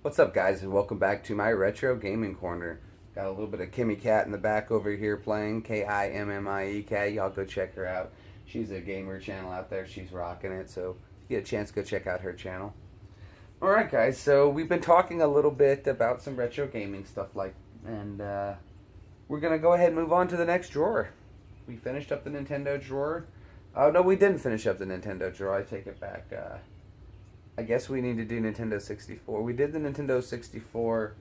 What's up, guys, and welcome back to my Retro Gaming Corner. Got a little bit of Kimmy Cat in the back over here playing, Kimmiek. Y'all go check her out. She's a gamer channel out there. She's rocking it, so if you get a chance, go check out her channel. Alright, guys, so we've been talking a little bit about some retro gaming stuff, and we're going to go ahead and move on to the next drawer. We finished up the Nintendo drawer. Oh, no, we didn't finish up the Nintendo drawer. I take it back. I guess we need to do Nintendo 64. We did the Nintendo 64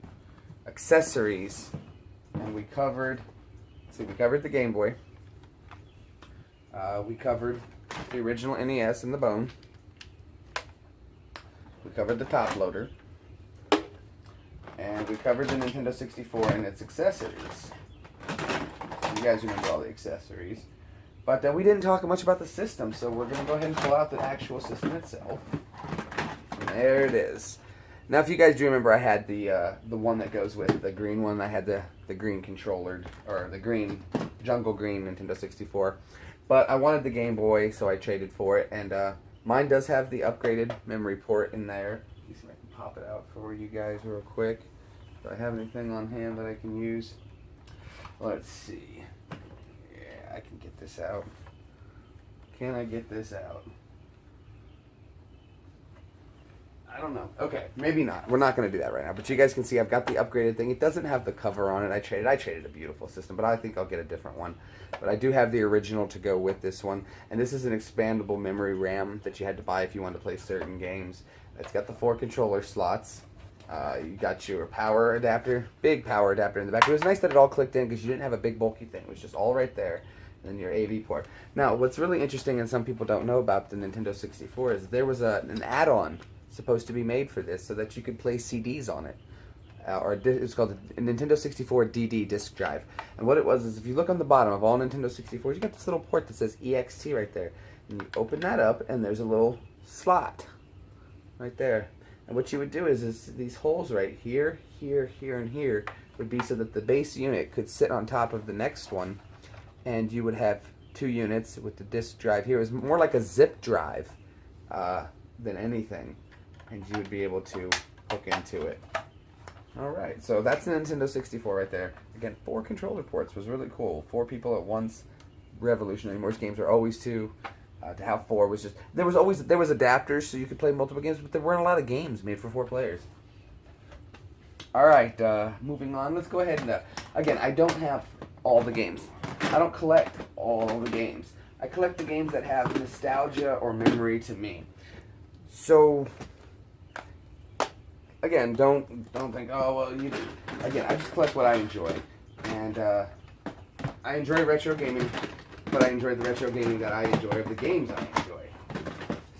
accessories, and we covered the Game Boy. We covered the original NES and the bone. We covered the top loader. And we covered the Nintendo 64 and its accessories. You guys remember all the accessories. But we didn't talk much about the system, so we're going to go ahead and pull out the actual system itself. There it is. Now, if you guys do remember, I had the one that goes with the green one. I had the green controller, or the green jungle green Nintendo 64. But I wanted the Game Boy, so I traded for it. And mine does have the upgraded memory port in there. Let me see if I can pop it out for you guys real quick. Do I have anything on hand that I can use? Let's see. Yeah, I can get this out. Can I get this out? I don't know. Okay, maybe not. We're not going to do that right now. But you guys can see I've got the upgraded thing. It doesn't have the cover on it. I traded a beautiful system, but I think I'll get a different one. But I do have the original to go with this one. And this is an expandable memory RAM that you had to buy if you wanted to play certain games. It's got the 4 controller slots. You got your power adapter, big power adapter in the back. It was nice that it all clicked in because you didn't have a big bulky thing. It was just all right there. And then your AV port. Now, what's really interesting and some people don't know about the Nintendo 64 is there was an add-on supposed to be made for this so that you could play CDs on it. It's called the Nintendo 64 DD disc drive. And what it was is if you look on the bottom of all Nintendo 64s, you got this little port that says EXT right there. And you open that up and there's a little slot right there. And what you would do is these holes right here, here, here, and here would be so that the base unit could sit on top of the next one, and you would have 2 units with the disc drive here. It was more like a zip drive than anything, and you would be able to hook into it. Alright, so that's the Nintendo 64 right there. Again, 4 controller ports was really cool. 4 people at once, revolutionary. Most games are always 2. To have 4 was just there was adapters so you could play multiple games, but there weren't a lot of games made for 4 players. All right, moving on. Let's go ahead and again, I don't have all the games. I don't collect all the games. I collect the games that have nostalgia or memory to me. So again, don't think, oh well, you. Again, I just collect what I enjoy, and I enjoy retro gaming. But I enjoy the retro gaming that I enjoy of the games I enjoy.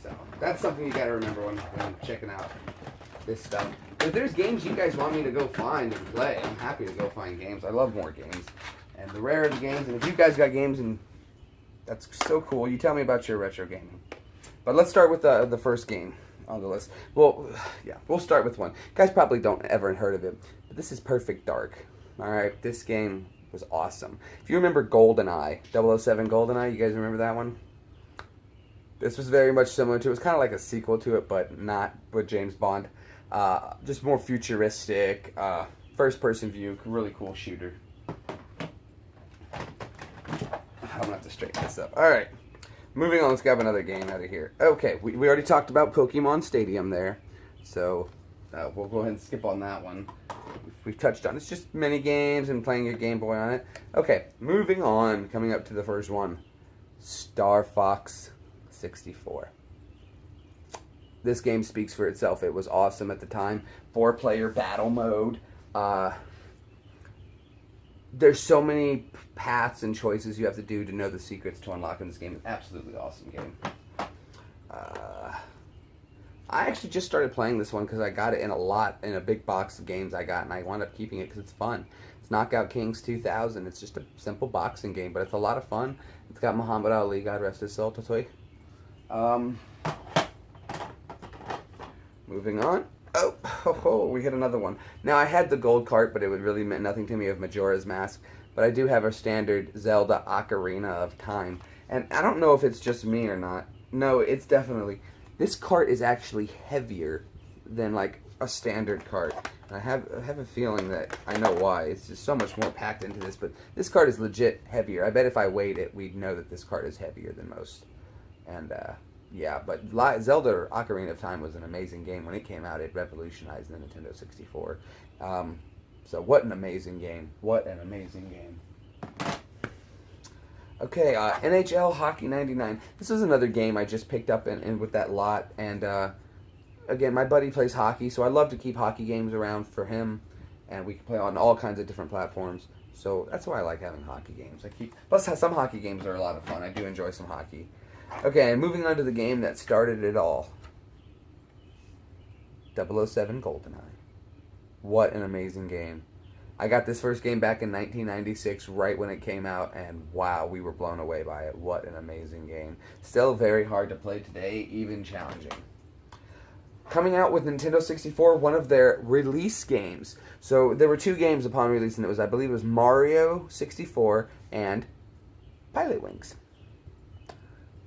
So that's something you gotta remember when checking out this stuff. If there's games you guys want me to go find and play, I'm happy to go find games. I love more games. And the rarer the games, and if you guys got games, and that's so cool, you tell me about your retro gaming. But let's start with the first game on the list. Well, yeah, we'll start with one. You guys probably don't ever heard of it, but this is Perfect Dark. Alright, this game was awesome. If you remember GoldenEye, 007 GoldenEye, you guys remember that one? This was very much similar to it. It was kind of like a sequel to it, but not with James Bond. Just more futuristic, first-person view, really cool shooter. I'm gonna have to straighten this up. Alright, moving on, let's grab another game out of here. Okay, we already talked about Pokemon Stadium there, so we'll go ahead and skip on that one. We've touched on it's just mini games and playing your Game Boy on it. Okay, moving on, coming up to the first one, Star Fox 64. This game speaks for itself. It was awesome at the time. 4-player battle mode. There's so many paths and choices you have to do to know the secrets to unlock in this game. Absolutely awesome game. I actually just started playing this one because I got it in a big box of games I got, and I wound up keeping it because it's fun. It's Knockout Kings 2000. It's just a simple boxing game, but it's a lot of fun. It's got Muhammad Ali, God rest his soul, Totoy. Moving on. Oh, we hit another one. Now, I had the gold cart, but it would really meant nothing to me of Majora's Mask. But I do have a standard Zelda Ocarina of Time. And I don't know if it's just me or not. No, it's definitely... This cart is actually heavier than like a standard cart. And I have a feeling that I know why. It's just so much more packed into this, but this cart is legit heavier. I bet if I weighed it, we'd know that this cart is heavier than most. And yeah, but Zelda Ocarina of Time was an amazing game. When it came out, it revolutionized the Nintendo 64. So what an amazing game. What an amazing game. Okay, NHL Hockey 99. This is another game I just picked up in with that lot. And again, my buddy plays hockey, so I love to keep hockey games around for him. And we can play on all kinds of different platforms. So that's why I like having hockey games. Plus, some hockey games are a lot of fun. I do enjoy some hockey. Okay, and moving on to the game that started it all. 007 GoldenEye. What an amazing game. I got this first game back in 1996, right when it came out, and wow, we were blown away by it. What an amazing game. Still very hard to play today, even challenging. Coming out with Nintendo 64, one of their release games. So there were two games upon release, and I believe it was Mario 64 and Pilot Wings.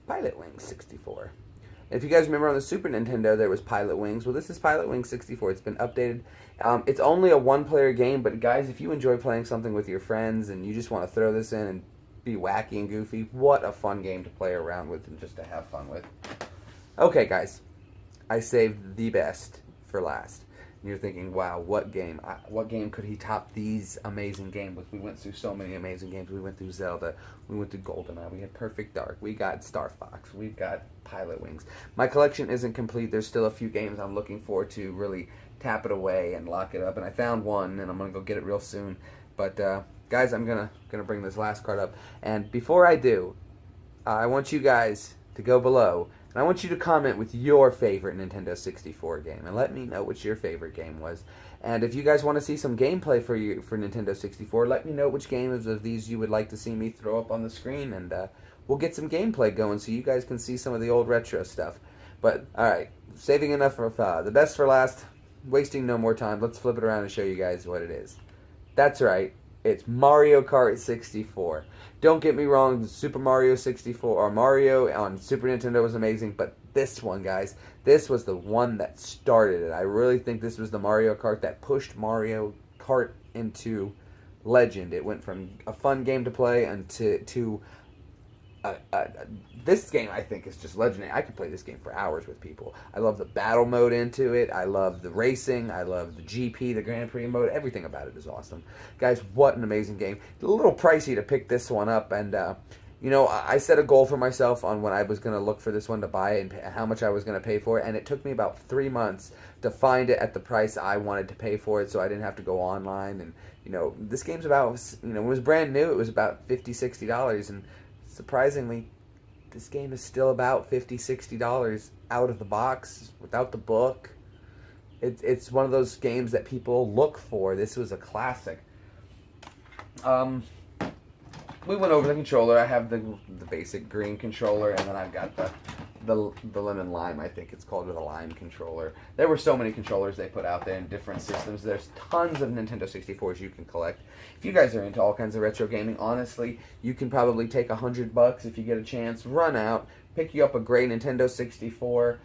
Pilot Wings 64. If you guys remember on the Super Nintendo, there was Pilot Wings. Well, this is Pilot Wings 64. It's been updated. It's only a one-player game, but guys, if you enjoy playing something with your friends and you just want to throw this in and be wacky and goofy, what a fun game to play around with and just to have fun with. Okay, guys, I saved the best for last. And you're thinking, wow, what game could he top these amazing games with? We went through so many amazing games. We went through Zelda. We went through GoldenEye. We had Perfect Dark. We got Star Fox. We've got Pilot Wings. My collection isn't complete. There's still a few games I'm looking forward to really tap it away and lock it up. And I found one, and I'm going to go get it real soon. But, guys, I'm gonna bring this last card up. And before I do, I want you guys to go below. And I want you to comment with your favorite Nintendo 64 game. And let me know what your favorite game was. And if you guys want to see some gameplay for Nintendo 64, let me know which games of these you would like to see me throw up on the screen. And we'll get some gameplay going so you guys can see some of the old retro stuff. But, alright, saving enough for the best for last. Wasting no more time. Let's flip it around and show you guys what it is. That's right. It's Mario Kart 64. Don't get me wrong, the Super Mario 64 or Mario on Super Nintendo was amazing, but this one, guys, this was the one that started it. I really think this was the Mario Kart that pushed Mario Kart into legend. It went from a fun game to play and to this game, I think, is just legendary. I could play this game for hours with people. I love the battle mode into it. I love the racing. I love the GP, the Grand Prix mode. Everything about it is awesome. Guys, what an amazing game. It's a little pricey to pick this one up. And, you know, I set a goal for myself on when I was going to look for this one to buy it and how much I was going to pay for it. And it took me about 3 months to find it at the price I wanted to pay for it so I didn't have to go online. And, you know, this game's about, you know, when it was brand new, it was about $50, $60. And surprisingly, this game is still about $50, $60 out of the box, without the book. It's one of those games that people look for. This was a classic. We went over the controller. I have the basic green controller, and then I've got the lemon lime, I think it's called, or the lime controller. There were so many controllers they put out there in different systems. There's tons of Nintendo 64s you can collect. If you guys are into all kinds of retro gaming, honestly, you can probably take $100 if you get a chance, run out, pick you up a great Nintendo 64.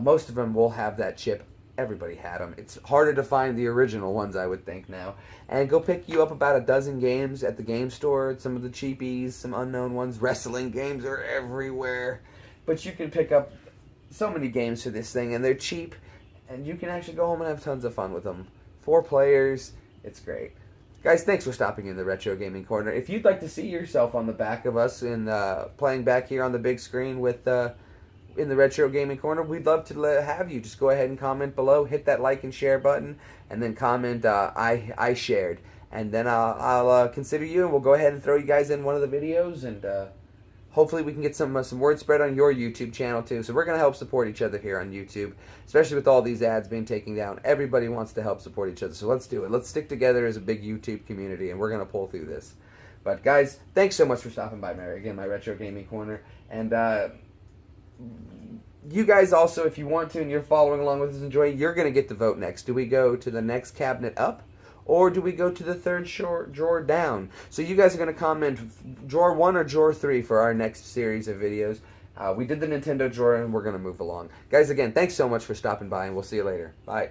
Most of them will have that chip. Everybody had them. It's harder to find the original ones, I would think, now. And go pick you up about a dozen games at the game store, some of the cheapies, some unknown ones. Wrestling games are everywhere. But you can pick up so many games for this thing, and they're cheap, and you can actually go home and have tons of fun with them. 4 players, it's great. Guys, thanks for stopping in the Retro Gaming Corner. If you'd like to see yourself on the back of us in playing back here on the big screen with in the Retro Gaming Corner, we'd love to have you. Just go ahead and comment below, hit that like and share button, and then comment I shared. And then I'll consider you, and we'll go ahead and throw you guys in one of the videos, and hopefully we can get some word spread on your YouTube channel too. So we're going to help support each other here on YouTube, especially with all these ads being taken down. Everybody wants to help support each other, so let's do it. Let's stick together as a big YouTube community, and we're going to pull through this. But guys, thanks so much for stopping by, my Retro Gaming Corner. And you guys also, if you want to and you're following along with us, you're going to get to vote next. Do we go to the next cabinet up, or do we go to the third drawer down? So you guys are going to comment drawer 1 or drawer 3 for our next series of videos. We did the Nintendo drawer, and we're going to move along. Guys, again, thanks so much for stopping by, and we'll see you later. Bye.